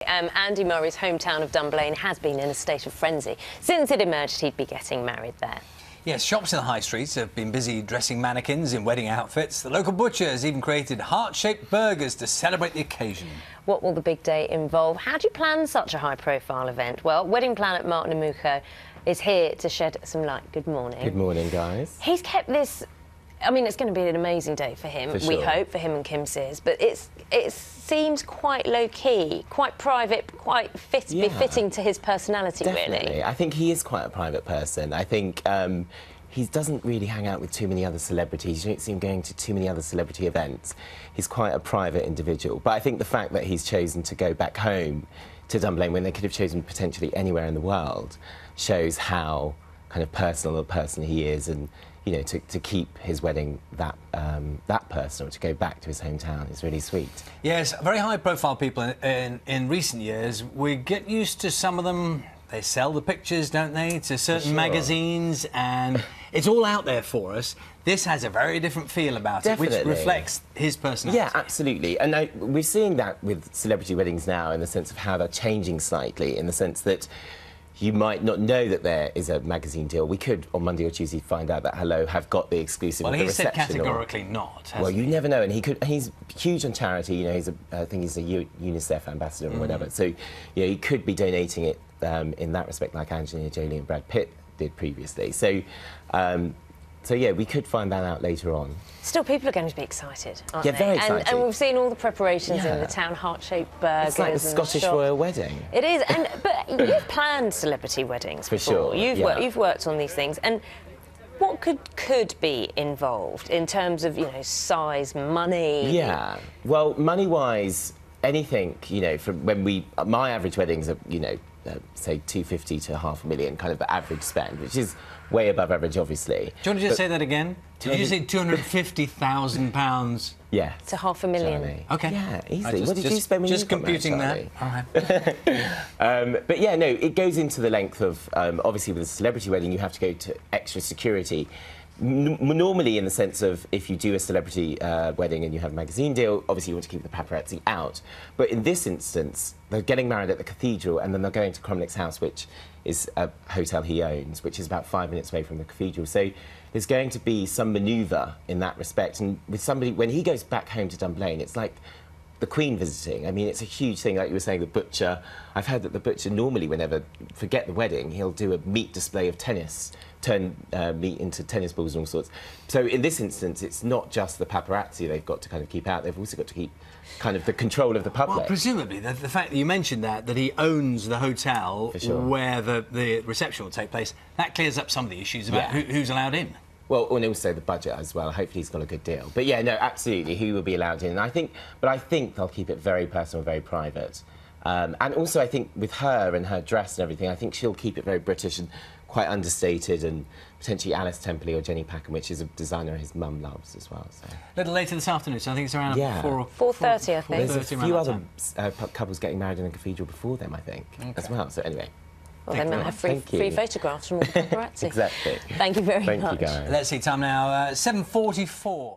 Andy Murray's hometown of Dunblane has been in a state of frenzy since it emerged he'd be getting married there. Yes, shops in the high streets have been busy dressing mannequins in wedding outfits. The local butcher has even created heart-shaped burgers to celebrate the occasion. What will the big day involve? How do you plan such a high-profile event? Well, wedding planner Mark Niemierko is here to shed some light. Good morning. Good morning, guys. He's kept this... I mean, it's going to be an amazing day for him, we hope, for him and Kim Sears, but it seems quite low-key, quite private, quite befitting to his personality, Definitely. really. I think he is quite a private person. I think he doesn't really hang out with too many other celebrities. You don't see him going to too many other celebrity events. He's quite a private individual. But I think the fact that he's chosen to go back home to Dunblane when they could have chosen potentially anywhere in the world shows how kind of personal a person he is, and you know, to keep his wedding that personal, to go back to his hometown, is really sweet. Yes, very high-profile people in recent years. We get used to some of them. They sell the pictures, don't they, to certain magazines, and it's all out there for us. This has a very different feel about it, which reflects his personality. Yeah, absolutely. And we're seeing that with celebrity weddings now, in the sense of how they're changing slightly, in the sense that you might not know that there is a magazine deal. We could, on Monday or Tuesday, find out that Hello have got the exclusive. Well, of the he said reception, categorically not. Well, you never know, and he's huge on charity. You know, I think he's a UNICEF ambassador or whatever. So, you know, he could be donating it in that respect, like Angelina Jolie and Brad Pitt did previously. So, so yeah, we could find that out later on. Still, people are going to be excited, aren't they? Very excited. And we've seen all the preparations in the town, heart-shaped burgers. It's like the Scottish royal wedding. It is, but you've planned celebrity weddings before. For sure. You've worked on these things, and what could be involved in terms of, you know, size, money? Yeah. Well, money-wise, anything, you know, from when my average weddings are, you know, say 250 to $500,000, kind of the average spend, which is way above average, obviously. Do you want to just say that again? Did you say £250,000? Yeah. To $500,000. OK. Yeah, easily. What did you spend when you got married, computing that. All right. But yeah, no, it goes into the length of, obviously with a celebrity wedding, you have to go to extra security. Normally, in the sense of, if you do a celebrity wedding and you have a magazine deal, obviously you want to keep the paparazzi out. But in this instance, they're getting married at the cathedral, and then they're going to Cromnick's house, which is a hotel he owns, which is about 5 minutes away from the cathedral. So there's going to be some manoeuvre in that respect. And with somebody, when he goes back home to Dunblane, it's like the Queen visiting. I mean, it's a huge thing, like you were saying, the butcher. I've heard that the butcher normally, whenever, forget the wedding, he'll do a meat display of tennis, turn meat into tennis balls and all sorts. So in this instance, it's not just the paparazzi they've got to kind of keep out, they've also got to keep kind of the control of the public. Well, presumably, the fact that you mentioned that he owns the hotel where the reception will take place, that clears up some of the issues about who's allowed in. Well, and also the budget as well. Hopefully he's got a good deal. But yeah, no, absolutely, who will be allowed in? And I think they'll keep it very personal, very private. And also, I think with her and her dress and everything, I think she'll keep it very British and quite understated, and potentially Alice Temperley or Jenny Packham, which is a designer his mum loves as well. So. A little later this afternoon, so I think it's around 4:30, I think. There's a few other couples getting married in the cathedral before them, I think, as well. So anyway. Well, they might have free photographs from all the paparazzi. Exactly. Thank you very much. Thank you, guys. Let's see, time now, 7:44.